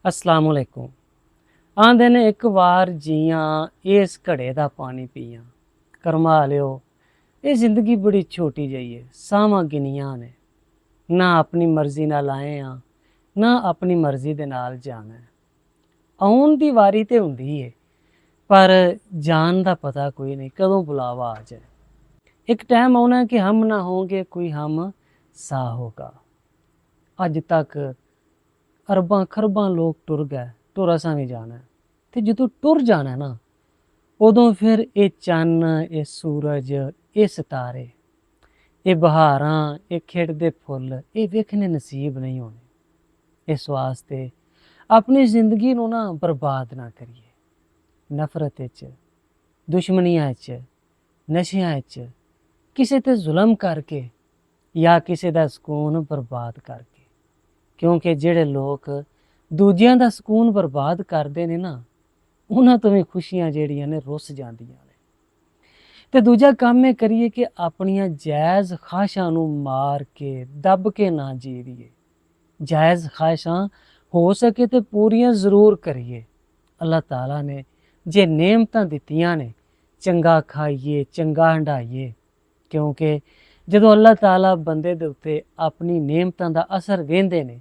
अस्सलाम वालेकुम। आंदे ने एक बार जियां इस घड़े दा पानी पियां करमा लियो। ये जिंदगी बड़ी छोटी जही है, सावां गिनियां ने, ना अपनी मर्जी नाल आए हां ना अपनी मर्जी दे नाल जाना है। आउण दी वारी ते हुंदी है पर जान दा पता कोई नहीं कदों बुलावा आ जाए। एक टाइम आना है कि हम ना होंगे कोई हम सा होगा। अज तक अरबां खरबां लोग टुर गए, टुर असां भी जाना है। ते जदों टुर जाना है ना, उदों फिर ये चन्न, ये सूरज, ये सितारे, ये बहारां, ये खिड़दे फुੱਲ ये वेखने नसीब नहीं होने। इस वास्ते अपनी जिंदगी नूं ना बर्बाद ना करिए। नफरत विच, दुश्मनियां विच, नशियां विच, किसे ते जुल्म करके या किसे दा सकून बर्बाद करके। क्योंकि ਜਿਹੜੇ ਲੋਕ ਦੂਜਿਆਂ ਦਾ ਸਕੂਨ ਬਰਬਾਦ ਕਰਦੇ ਨੇ ਨਾ, ਉਹਨਾਂ ਤੋਂ ਵੀ ਖੁਸ਼ੀਆਂ ਜਿਹੜੀਆਂ ਨੇ ਰੁੱਸ ਜਾਂਦੀਆਂ ਨੇ। ਤੇ ਦੂਜਾ ਕੰਮ ਇਹ ਕਰੀਏ ਕਿ ਆਪਣੀਆਂ ਜਾਇਜ਼ ਖਾਹਿਸ਼ਾਂ ਨੂੰ ਮਾਰ ਕੇ ਦੱਬ ਕੇ ਨਾ ਜੀਵੀਏ। ਜਾਇਜ਼ ਖਾਹਿਸ਼ਾਂ ਹੋ ਸਕੇ ਤੇ ਪੂਰੀਆਂ ਜ਼ਰੂਰ ਕਰੀਏ। ਅੱਲਾਹ ਤਾਲਾ ਨੇ ਜੇ ਨੇਮਤਾਂ ਦਿੱਤੀਆਂ ਨੇ, ਚੰਗਾ ਖਾਈਏ, ਚੰਗਾ ਹੰਡਾਈਏ। ਕਿਉਂਕਿ ਜਦੋਂ ਅੱਲਾਹ ਤਾਲਾ ਬੰਦੇ ਦੇ ਉੱਤੇ ਆਪਣੀ ਨੇਮਤਾਂ ਦਾ ਅਸਰ ਵੇਂਦੇ ਨੇ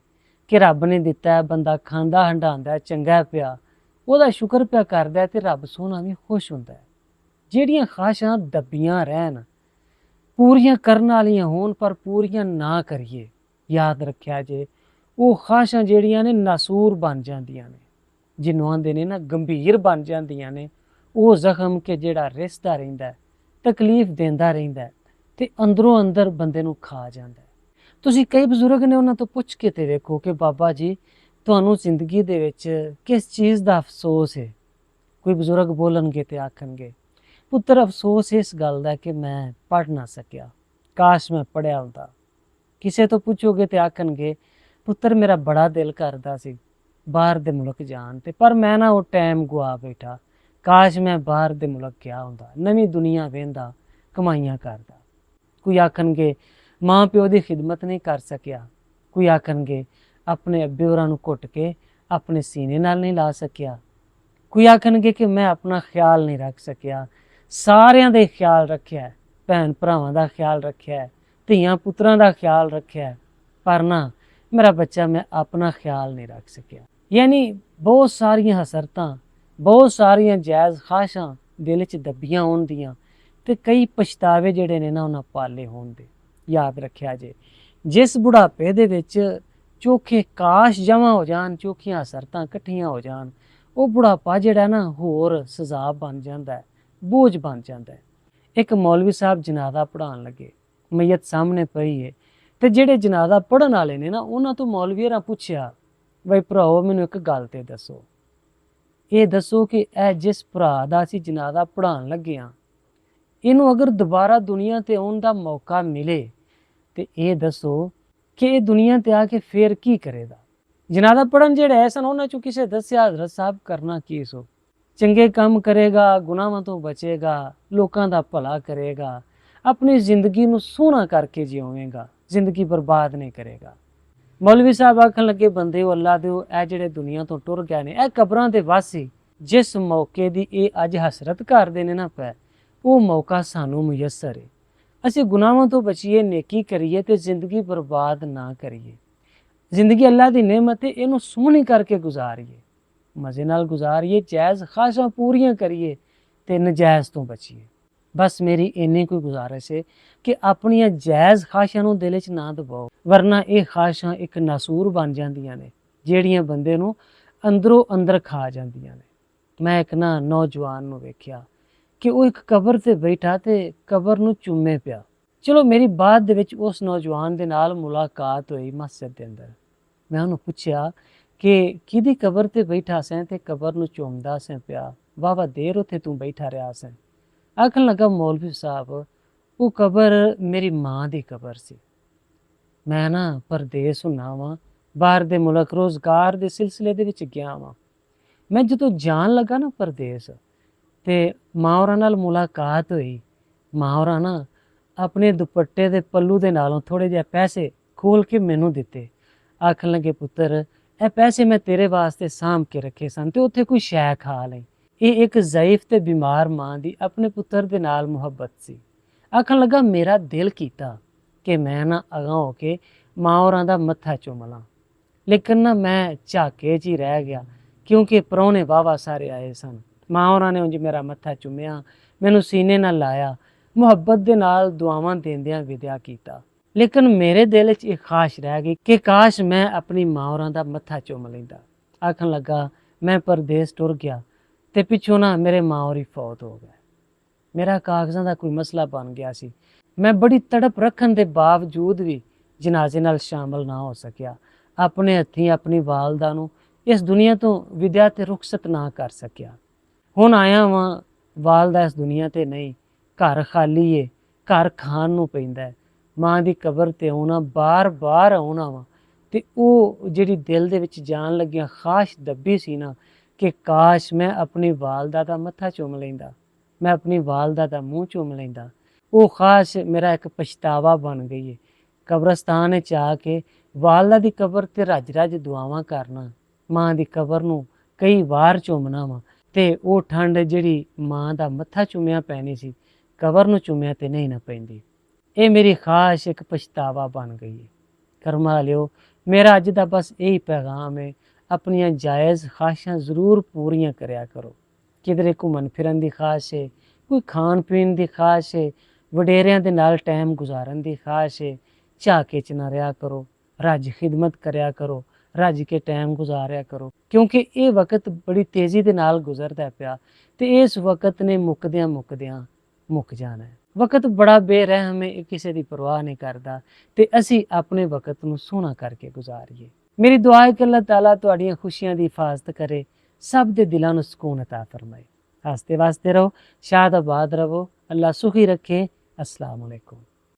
ਕਿ ਰੱਬ ਨੇ ਦਿੱਤਾ ਹੈ, ਬੰਦਾ ਖਾਂਦਾ ਹੰਡਾਉਂਦਾ, ਚੰਗਾ ਪਿਆ, ਉਹਦਾ ਸ਼ੁਕਰ ਪਿਆ ਕਰਦਾ ਤੇ ਰੱਬ ਸੋਹਣਾ ਵੀ ਖੁਸ਼ ਹੁੰਦਾ ਹੈ। ਜਿਹੜੀਆਂ ਖਾਹਿਸ਼ਾਂ ਦੱਬੀਆਂ ਰਹਿਣ, ਪੂਰੀਆਂ ਕਰਨ ਵਾਲੀਆਂ ਹੋਣ ਪਰ ਪੂਰੀਆਂ ਨਾ ਕਰੀਏ, ਯਾਦ ਰੱਖਿਆ ਜੇ ਉਹ ਖਾਹਿਸ਼ਾਂ ਜਿਹੜੀਆਂ ਨੇ ਨਾਸੂਰ ਬਣ ਜਾਂਦੀਆਂ ਨੇ, ਜਿਹਨੂੰ ਆਂਦੇ ਨੇ ਨਾ ਗੰਭੀਰ ਬਣ ਜਾਂਦੀਆਂ ਨੇ। ਉਹ ਜ਼ਖਮ ਕਿ ਜਿਹੜਾ ਰਿਸਦਾ ਰਹਿੰਦਾ, ਤਕਲੀਫ ਦਿੰਦਾ ਰਹਿੰਦਾ ਤੇ ਅੰਦਰੋਂ ਅੰਦਰ ਬੰਦੇ ਨੂੰ ਖਾ ਜਾਂਦਾ। ਤੁਸੀਂ ਕਈ ਬਜ਼ੁਰਗ ਨੇ, ਉਹਨਾਂ ਤੋਂ ਪੁੱਛ ਕੇ ਤੇ ਵੇਖੋ ਕਿ ਬਾਬਾ ਜੀ ਤੁਹਾਨੂੰ ਜ਼ਿੰਦਗੀ ਦੇ ਵਿੱਚ ਕਿਸ ਚੀਜ਼ ਦਾ ਅਫਸੋਸ ਹੈ। ਕੋਈ ਬਜ਼ੁਰਗ ਬੋਲਣਗੇ ਤੇ ਆਖਣਗੇ ਪੁੱਤਰ ਅਫਸੋਸ ਇਸ ਗੱਲ ਦਾ ਕਿ ਮੈਂ ਪੜ੍ਹ ਨਾ ਸਕਿਆ, ਕਾਸ਼ ਮੈਂ ਪੜ੍ਹਿਆ ਹੁੰਦਾ। ਕਿਸੇ ਤੋਂ ਪੁੱਛੋਗੇ ਤੇ ਆਖਣਗੇ ਪੁੱਤਰ ਮੇਰਾ ਬੜਾ ਦਿਲ ਕਰਦਾ ਸੀ ਬਾਹਰ ਦੇ ਮੁਲਕ ਜਾਣ ਤੇ, ਪਰ ਮੈਂ ਨਾ ਉਹ ਟਾਈਮ ਗੁਆ ਬੈਠਾ, ਕਾਸ਼ ਮੈਂ ਬਾਹਰ ਦੇ ਮੁਲਕ ਗਿਆ ਹੁੰਦਾ, ਨਵੀਂ ਦੁਨੀਆ ਵੇਂਦਾ, ਕਮਾਈਆਂ ਕਰਦਾ। ਕੋਈ ਆਖਣਗੇ ਮਾਂ ਪਿਓ ਦੀ ਖਿਦਮਤ ਨਹੀਂ ਕਰ ਸਕਿਆ। ਕੋਈ ਆਖਣਗੇ ਆਪਣੇ ਅੱਬੇ ਹੋਰਾਂ ਨੂੰ ਘੁੱਟ ਕੇ ਆਪਣੇ ਸੀਨੇ ਨਾਲ ਨਹੀਂ ਲਾ ਸਕਿਆ। ਕੋਈ ਆਖਣਗੇ ਕਿ ਮੈਂ ਆਪਣਾ ਖਿਆਲ ਨਹੀਂ ਰੱਖ ਸਕਿਆ। ਸਾਰਿਆਂ ਦੇ ਖਿਆਲ ਰੱਖਿਆ, ਭੈਣ ਭਰਾਵਾਂ ਦਾ ਖਿਆਲ ਰੱਖਿਆ, ਧੀਆਂ ਪੁੱਤਰਾਂ ਦਾ ਖਿਆਲ ਰੱਖਿਆ, ਪਰ ਨਾ ਮੇਰਾ ਬੱਚਾ ਮੈਂ ਆਪਣਾ ਖਿਆਲ ਨਹੀਂ ਰੱਖ ਸਕਿਆ। ਯਾਨੀ ਬਹੁਤ ਸਾਰੀਆਂ ਹਸਰਤਾਂ, ਬਹੁਤ ਸਾਰੀਆਂ ਜਾਇਜ਼ ਖਾਹਿਸ਼ਾਂ ਦਿਲ 'ਚ ਦੱਬੀਆਂ ਹੋਣ ਦੀਆਂ ਤੇ ਕਈ ਪਛਤਾਵੇ ਜਿਹੜੇ ਨੇ ਨਾ ਉਹਨਾਂ ਪਾਲੇ ਹੋਣ ਦੇ। ਯਾਦ ਰੱਖਿਆ ਜੇ ਜਿਸ ਬੁਢਾਪੇ ਦੇ ਵਿੱਚ ਚੋਖੇ ਕਾਸ਼ ਜਮ੍ਹਾਂ ਹੋ ਜਾਣ, ਚੋਖੀਆਂ ਹਸਰਤਾਂ ਇਕੱਠੀਆਂ ਹੋ ਜਾਣ, ਉਹ ਬੁਢਾਪਾ ਜਿਹੜਾ ਨਾ ਹੋਰ ਸਜ਼ਾ ਬਣ ਜਾਂਦਾ, ਬੋਝ ਬਣ ਜਾਂਦਾ। ਇੱਕ ਮੌਲਵੀ ਸਾਹਿਬ ਜਨਾਜ਼ਾ ਪੜ੍ਹਾਉਣ ਲੱਗੇ, ਮਈਅਤ ਸਾਹਮਣੇ ਪਈ ਹੈ ਤੇ ਜਿਹੜੇ ਜਨਾਜ਼ਾ ਪੜ੍ਹਨ ਵਾਲੇ ਨੇ ਨਾ, ਉਹਨਾਂ ਤੋਂ ਮੌਲਵੀ ਨੇ ਪੁੱਛਿਆ ਬਈ ਭਰਾਓ ਮੈਨੂੰ ਇੱਕ ਗੱਲ ਤੇ ਦੱਸੋ, ਇਹ ਦੱਸੋ ਕਿ ਇਹ ਜਿਸ ਭਰਾ ਦਾ ਅਸੀਂ ਜਨਾਜ਼ਾ ਪੜ੍ਹਾਉਣ ਲੱਗੇ ਹਾਂ, ਇਹਨੂੰ ਅਗਰ ਦੁਬਾਰਾ ਦੁਨੀਆ ਤੇ ਆਉਣ ਦਾ ਮੌਕਾ ਮਿਲੇ ਤੇ ਇਹ ਦੱਸੋ ਕਿ ਇਹ ਦੁਨੀਆ ਤੇ ਆ ਕੇ ਫੇਰ ਕੀ ਕਰੇਗਾ। ਜਨਾਜ਼ਾ ਪੜ੍ਹਨ ਜਿਹੜੇ ਆਏ ਸਨ ਉਹਨਾਂ ਚੋਂ ਕਿਸੇ ਦੱਸਿਆ ਹਜ਼ਰਤ ਸਾਹਿਬ ਕਰਨਾ ਕੀ ਸੋ, ਚੰਗੇ ਕੰਮ ਕਰੇਗਾ, ਗੁਨਾਹਾਂ ਤੋਂ ਬਚੇਗਾ, ਲੋਕਾਂ ਦਾ ਭਲਾ ਕਰੇਗਾ, ਆਪਣੀ ਜ਼ਿੰਦਗੀ ਨੂੰ ਸੋਹਣਾ ਕਰਕੇ ਜਿਉਵੇਗਾ, ਜ਼ਿੰਦਗੀ ਬਰਬਾਦ ਨਹੀਂ ਕਰੇਗਾ। ਮੌਲਵੀ ਸਾਹਿਬ ਆਖਣ ਲੱਗੇ ਬੰਦੇ ਹੋ ਅੱਲਾ ਦਿਓ, ਇਹ ਜਿਹੜੇ ਦੁਨੀਆ ਤੋਂ ਟੁਰ ਗਏ ਨੇ, ਇਹ ਕਬਰਾਂ ਦੇ ਵਾਸੀ ਜਿਸ ਮੌਕੇ ਦੀ ਇਹ ਅੱਜ ਹਸਰਤ ਕਰਦੇ ਨੇ ਨਾ ਪੈ, ਉਹ ਮੌਕਾ ਸਾਨੂੰ ਮੁਯੱਸਰ ਹੈ। ਅਸੀਂ ਗੁਨਾਹਾਂ ਤੋਂ ਬਚੀਏ, ਨੇਕੀ ਕਰੀਏ ਤੇ ਜ਼ਿੰਦਗੀ ਬਰਬਾਦ ਨਾ ਕਰੀਏ। ਜ਼ਿੰਦਗੀ ਅੱਲਾ ਦੀ ਨਿਮਤ ਹੈ, ਇਹਨੂੰ ਸੋਹਣੀ ਕਰਕੇ ਗੁਜ਼ਾਰੀਏ, ਮਜ਼ੇ ਨਾਲ ਗੁਜ਼ਾਰੀਏ, ਜਾਇਜ਼ ਖਾਹਿਸ਼ਾਂ ਪੂਰੀਆਂ ਕਰੀਏ ਤੇ ਨਜਾਇਜ਼ ਤੋਂ ਬਚੀਏ। ਬਸ ਮੇਰੀ ਇੰਨੀ ਕੋਈ ਗੁਜ਼ਾਰਿਸ਼ ਹੈ ਕਿ ਆਪਣੀਆਂ ਜਾਇਜ਼ ਖਾਹਿਸ਼ਾਂ ਨੂੰ ਦਿਲ 'ਚ ਨਾ ਦਬਾਓ, ਵਰਨਾ ਇਹ ਖਾਹਿਸ਼ਾਂ ਇੱਕ ਨਾਸੂਰ ਬਣ ਜਾਂਦੀਆਂ ਨੇ ਜਿਹੜੀਆਂ ਬੰਦੇ ਨੂੰ ਅੰਦਰੋਂ ਅੰਦਰ ਖਾ ਜਾਂਦੀਆਂ ਨੇ। ਮੈਂ ਇੱਕ ਨਾ ਨੌਜਵਾਨ ਨੂੰ ਵੇਖਿਆ ਕਿ ਉਹ ਇੱਕ ਕਬਰ ਤੇ ਬੈਠਾ ਤੇ ਕਬਰ ਨੂੰ ਚੁੰਮੇ ਪਿਆ। ਚਲੋ ਮੇਰੀ ਬਾਅਦ ਦੇ ਵਿੱਚ ਉਸ ਨੌਜਵਾਨ ਦੇ ਨਾਲ ਮੁਲਾਕਾਤ ਹੋਈ ਮਸਜਿਦ ਦੇ ਅੰਦਰ। ਮੈਂ ਉਹਨੂੰ ਪੁੱਛਿਆ ਕਿ ਕਿਹਦੀ ਕਬਰ ਤੇ ਬੈਠਾ ਸੈਂ ਤੇ ਕਬਰ ਨੂੰ ਚੁੰਮਦਾ ਸੈਂ ਪਿਆ, ਵਾਹਵਾ ਦੇਰ ਉੱਥੇ ਤੂੰ ਬੈਠਾ ਰਿਹਾ ਸੈਂ। ਆਖਣ ਲੱਗਾ ਮੌਲਵੀ ਸਾਹਿਬ ਉਹ ਕਬਰ ਮੇਰੀ ਮਾਂ ਦੀ ਕਬਰ ਸੀ। ਮੈਂ ਨਾ ਪਰਦੇਸ ਹੁੰਨਾ ਵਾਂ, ਬਾਹਰ ਦੇ ਮੁਲਕ ਰੋਜ਼ਗਾਰ ਦੇ ਸਿਲਸਿਲੇ ਦੇ ਵਿੱਚ ਗਿਆ ਵਾਂ। ਮੈਂ ਜਦੋਂ ਜਾਣ ਲੱਗਾ ਨਾ ਪਰਦੇਸ ਤੇ ਮਾਂ ਹੋਰਾਂ ਨਾਲ ਮੁਲਾਕਾਤ ਹੋਈ। ਮਾਂ ਹੋਰਾਂ ਨਾ ਆਪਣੇ ਦੁਪੱਟੇ ਦੇ ਪੱਲੂ ਦੇ ਨਾਲੋਂ ਥੋੜ੍ਹੇ ਜਿਹੇ ਪੈਸੇ ਖੋਲ ਕੇ ਮੈਨੂੰ ਦਿੱਤੇ। ਆਖਣ ਲੱਗੇ ਪੁੱਤਰ ਇਹ ਪੈਸੇ ਮੈਂ ਤੇਰੇ ਵਾਸਤੇ ਸਾਂਭ ਕੇ ਰੱਖੇ ਸਨ ਤੇ ਉੱਥੇ ਕੋਈ ਸ਼ੈ ਖਾ ਲਈ। ਇਹ ਇੱਕ ਜ਼ਾਇਫ ਤੇ ਬਿਮਾਰ ਮਾਂ ਦੀ ਆਪਣੇ ਪੁੱਤਰ ਦੇ ਨਾਲ ਮੁਹੱਬਤ ਸੀ। ਆਖਣ ਲੱਗਾ, ਮੇਰਾ ਦਿਲ ਕੀਤਾ ਕਿ ਮੈਂ ਨਾ ਅਗਾਂਹ ਹੋ ਕੇ ਮਾਂ ਹੋਰਾਂ ਦਾ ਮੱਥਾ ਚੁੰਮ ਲਾਂ, ਲੇਕਿਨ ਨਾ ਮੈਂ ਝਾਕੇ 'ਚ ਹੀ ਰਹਿ ਗਿਆ, ਕਿਉਂਕਿ ਪ੍ਰਾਹੁਣੇ ਵਾਹਵਾ ਸਾਰੇ ਆਏ ਸਨ। ਮਾਂ ਹੋਰਾਂ ਨੇ ਉਂਝ ਮੇਰਾ ਮੱਥਾ ਚੁੰਮਿਆ, ਮੈਨੂੰ ਸੀਨੇ ਨਾਲ ਲਾਇਆ, ਮੁਹੱਬਤ ਦੇ ਨਾਲ ਦੁਆਵਾਂ ਦਿੰਦਿਆਂ ਵਿਦਿਆ ਕੀਤਾ। ਲੇਕਿਨ ਮੇਰੇ ਦਿਲ 'ਚ ਇਹ ਖਾਸ਼ ਰਹਿ ਗਈ ਕਿ ਕਾਸ਼ ਮੈਂ ਆਪਣੀ ਮਾਂ ਹੋਰਾਂ ਦਾ ਮੱਥਾ ਚੁੰਮ ਲੈਂਦਾ। ਆਖਣ ਲੱਗਾ, ਮੈਂ ਪਰਦੇਸ ਟੁਰ ਗਿਆ ਤੇ ਪਿੱਛੋਂ ਨਾ ਮੇਰੇ ਮਾਂ ਹੋਰੀ ਫੌਤ ਹੋ ਗਏ। ਮੇਰਾ ਕਾਗਜ਼ਾਂ ਦਾ ਕੋਈ ਮਸਲਾ ਬਣ ਗਿਆ ਸੀ। ਮੈਂ ਬੜੀ ਤੜਪ ਰੱਖਣ ਦੇ ਬਾਵਜੂਦ ਵੀ ਜਨਾਜ਼ੇ ਨਾਲ ਸ਼ਾਮਲ ਨਾ ਹੋ ਸਕਿਆ। ਆਪਣੇ ਹੱਥੀਂ ਆਪਣੀ ਵਾਲਦਾ ਨੂੰ ਇਸ ਦੁਨੀਆ ਤੋਂ ਵਿਦਿਆ ਤੇ ਰੁਖਸਤ ਨਾ ਕਰ ਸਕਿਆ। ਹੁਣ ਆਇਆ ਵਾਂ, ਵਾਲਦਾ ਇਸ ਦੁਨੀਆ ਤੇ ਨਹੀਂ, ਘਰ ਖਾਲੀ ਏ, ਘਰ ਖਾਣ ਨੂੰ ਪੈਂਦਾ ਹੈ। ਮਾਂ ਦੀ ਕਬਰ ਤੇ ਆਉਣਾ, ਬਾਰ-ਬਾਰ ਆਉਣਾ ਵਾ, ਤੇ ਉਹ ਜਿਹੜੀ ਦਿਲ ਦੇ ਵਿੱਚ ਜਾਣ ਲੱਗਿਆ ਖਾਸ਼ ਦੱਬੀ ਸੀ ਨਾ ਕਿ ਕਾਸ਼ ਮੈਂ ਆਪਣੀ ਵਾਲਦਾ ਦਾ ਮੱਥਾ ਚੁੰਮ ਲੈਂਦਾ, ਮੈਂ ਆਪਣੀ ਵਾਲਦਾ ਦਾ ਮੂੰਹ ਚੁੰਮ ਲੈਂਦਾ। ਉਹ ਖਾਸ਼ ਮੇਰਾ ਇੱਕ ਪਛਤਾਵਾ ਬਣ ਗਈ ਹੈ। ਕਬਰਸਤਾਨ 'ਚ ਆ ਕੇ ਵਾਲਦਾ ਦੀ ਕਬਰ ਤੇ ਰੱਜ-ਰੱਜ ਦੁਆਵਾਂ ਕਰਨਾ, ਮਾਂ ਦੀ ਕਬਰ ਨੂੰ ਕਈ ਵਾਰ ਚੁੰਮਣਾ ਵਾ, ਤੇ ਉਹ ਠੰਡ ਜਿਹੜੀ ਮਾਂ ਦਾ ਮੱਥਾ ਚੁੰਮਿਆ ਪੈਣੀ ਸੀ, ਕਬਰ ਨੂੰ ਚੁੰਮਿਆ ਤੇ ਨਹੀਂ ਨਾ ਪੈਂਦੀ। ਇਹ ਮੇਰੀ ਖਾਸ਼ ਇੱਕ ਪਛਤਾਵਾ ਬਣ ਗਈ ਹੈ। ਕਰਮਾ ਲਿਓ, ਮੇਰਾ ਅੱਜ ਦਾ ਬਸ ਇਹੀ ਪੈਗਾਮ ਹੈ, ਆਪਣੀਆਂ ਜਾਇਜ਼ ਖਾਸ਼ਾਂ ਜ਼ਰੂਰ ਪੂਰੀਆਂ ਕਰਿਆ ਕਰੋ। ਕਿਧਰੇ ਘੁੰਮਣ ਫਿਰਨ ਦੀ ਖਾਸ਼ ਹੈ, ਕੋਈ ਖਾਣ ਪੀਣ ਦੀ ਖਾਸ਼ ਹੈ, ਵਡੇਰਿਆਂ ਦੇ ਨਾਲ ਟਾਈਮ ਗੁਜ਼ਾਰਨ ਦੀ ਖਾਸ਼ ਹੈ, ਝਾਕੇ 'ਚ ਨਾ ਰਿਹਾ ਕਰੋ, ਰੱਜ ਖਿਦਮਤ ਕਰਿਆ ਕਰੋ, ਰੱਜ ਕੇ ਟਾਈਮ ਗੁਜ਼ਾਰਿਆ ਕਰੋ, ਕਿਉਂਕਿ ਇਹ ਵਕਤ ਬੜੀ ਤੇਜ਼ੀ ਦੇ ਨਾਲ ਗੁਜ਼ਰਦਾ ਪਿਆ ਤੇ ਇਸ ਵਕਤ ਨੇ ਮੁੱਕਦਿਆਂ ਮੁੱਕਦਿਆਂ ਮੁੱਕ ਜਾਣਾ ਹੈ। ਵਕਤ ਬੜਾ ਬੇਰਹਿਮ ਹੈ, ਇਹ ਕਿਸੇ ਦੀ ਪਰਵਾਹ ਨਹੀਂ ਕਰਦਾ, ਤੇ ਅਸੀਂ ਆਪਣੇ ਵਕਤ ਨੂੰ ਸੋਹਣਾ ਕਰਕੇ ਗੁਜ਼ਾਰੀਏ। ਮੇਰੀ ਦੁਆ ਹੈ ਕਿ ਅੱਲਾਹ ਤਾਲਾ ਤੁਹਾਡੀਆਂ ਖੁਸ਼ੀਆਂ ਦੀ ਹਿਫਾਜ਼ਤ ਕਰੇ, ਸਭ ਦੇ ਦਿਲਾਂ ਨੂੰ ਸਕੂਨ ਅਤਾ ਫਰਮਾਏ। ਹੱਸਦੇ ਵਾਸਤੇ ਰਹੋ, ਸ਼ਾਦ ਆਬਾਦ ਰਹੋ, ਅੱਲਾਹ ਸੁਖੀ ਰੱਖੇ। अस्सलाम वालेकुम।